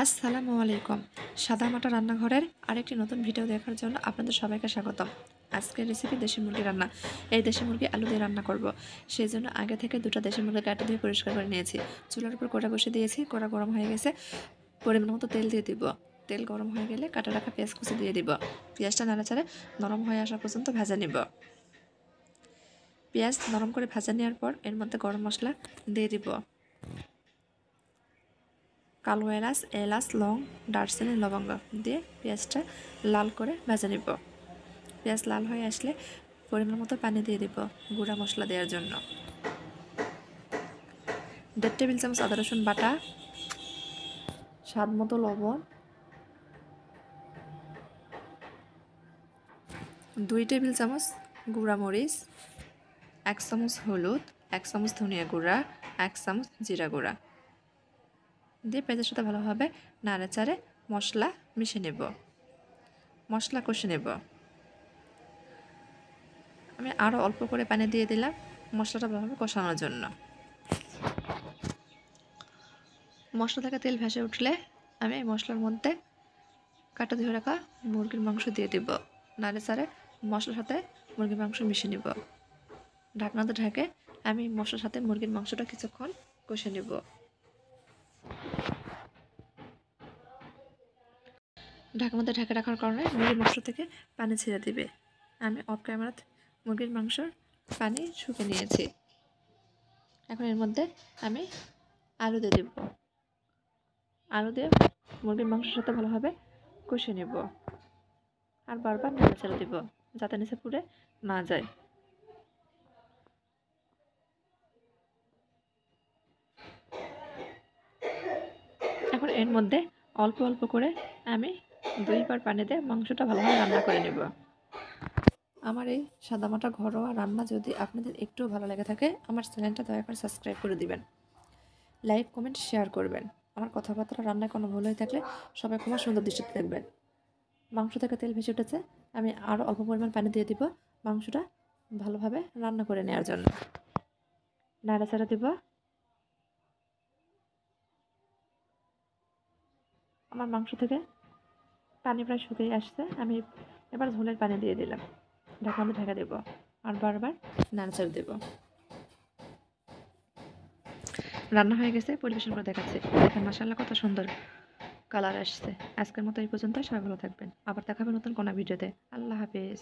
আসসালামু আলাইকুম। সাদামাটা রান্নাঘরের আরেকটি নতুন ভিডিও দেখার জন্য আপনাদের সবাইকে স্বাগতম। আজকের রেসিপি দেশি মুরগি রান্না। এই দেশি মুরগি আলু দিয়ে রান্না করব। সেই জন্য আগে থেকে দুটো দেশি মুরগি কাটা দিয়ে পরিষ্কার করে নিয়েছি। চুলার উপর কড়া বসিয়ে দিয়েছি। কড়া গরম হয়ে গেছে। পরিমাণ মতো তেল দিয়ে দিব। তেল গরম হয়ে গেলে কাটা রাখা পেঁয়াজ কুচি দিয়ে দিব। পেঁয়াজটা নাড়াচাড়ে নরম হয়ে আসা পর্যন্ত ভাজা নিব। পেঁয়াজ নরম করে ভাজা নেওয়ার পর এর মধ্যে গরম মশলা দিয়ে দিব। কালো এলাচ, লং, দারচিনি, লবঙ্গ দিয়ে পেঁয়াজটা লাল করে ভেজে নিব। পেঁয়াজ লাল হয়ে আসলে পরিমাণ মতো পানি দিয়ে দিব গুঁড়া মশলা দেওয়ার জন্য। 1.5 টেবিল চামচ আদা রসুন বাটা, স্বাদ মতো লবণ, 2 টেবিল চামচ গুঁড়া মরিচ, 1 চামচ হলুদ, 1 চামচ ধনিয়া গুঁড়া, 1 চামচ জিরা গুঁড়া দিয়ে পেঁয়াজের সাথে ভালোভাবে নাড়াচাড়ে মশলা মিশিয়ে নেব। মশলা কষে নেব। আমি আরও অল্প করে পানি দিয়ে দিলাম মশলাটা ভালোভাবে কষানোর জন্য। মশলা থেকে তেল ভেসে উঠলে আমি এই মশলার মধ্যে কাটা ধুয়ে রাখা মুরগির মাংস দিয়ে দেব। নাড়াচাড়ে মশলার সাথে মুরগির মাংস মিশিয়ে নেব। ঢাকনাতে ঢেকে আমি মশলার সাথে মুরগির মাংসটা কিছুক্ষণ কষে নেব। ঢাকনাতে ঢেকে রাখার কারণে মুরগির মাংস থেকে পানি ছেড়ে দিবে। আমি অফ ক্যামেরাতে মুরগির মাংসর পানি শুকিয়ে নিয়েছি। এখন এর মধ্যে আমি আলু দিয়ে দেব। আলু দিয়ে মুরগির মাংসের সাথে ভালোভাবে কষে নেব আর বারবার নাড়াচাড়া দেব যাতে নিচে পুড়ে না যায়। এখন এর মধ্যে অল্প অল্প করে আমি 2 বার পানি দিয়ে মাংসটা ভালোভাবে রান্না করে নেব। আমার এই সাদামাটা ঘরোয়া রান্না যদি আপনাদের একটু ভালো লেগে থাকে আমার চ্যানেলটা দয়া করে সাবস্ক্রাইব করে দিবেন, লাইক কমেন্ট শেয়ার করবেন। আমার কথাবার্তা রান্নায় কোনো ভুল হয়ে থাকলে সবাই ক্ষমা সুন্দর দৃষ্টিতে দেখবেন। মাংস থেকে তেল ভেসে উঠেছে। আমি আরও অল্প পরিমাণ পানি দিয়ে দিব মাংসটা ভালোভাবে রান্না করে নেওয়ার জন্য। নাড়াচাড়া দিব। আমার মাংস থেকে পানি প্রায় শুকিয়ে আসছে। আমি এবার ঝোলের পানি দিয়ে দিলাম। ঢাকনা ঢাকা দেব আর বারবার নাড়াচাড়া দেব। রান্না হয়ে গেছে, পরিবেশন করে দেখাচ্ছি। দেখেন মাশাআল্লাহ কত সুন্দর কালার আসছে। আজকের মতো এই পর্যন্ত। সবাই ভালো থাকবেন। আবার দেখা হবে নতুন কোনো ভিডিওতে। আল্লাহ হাফেজ।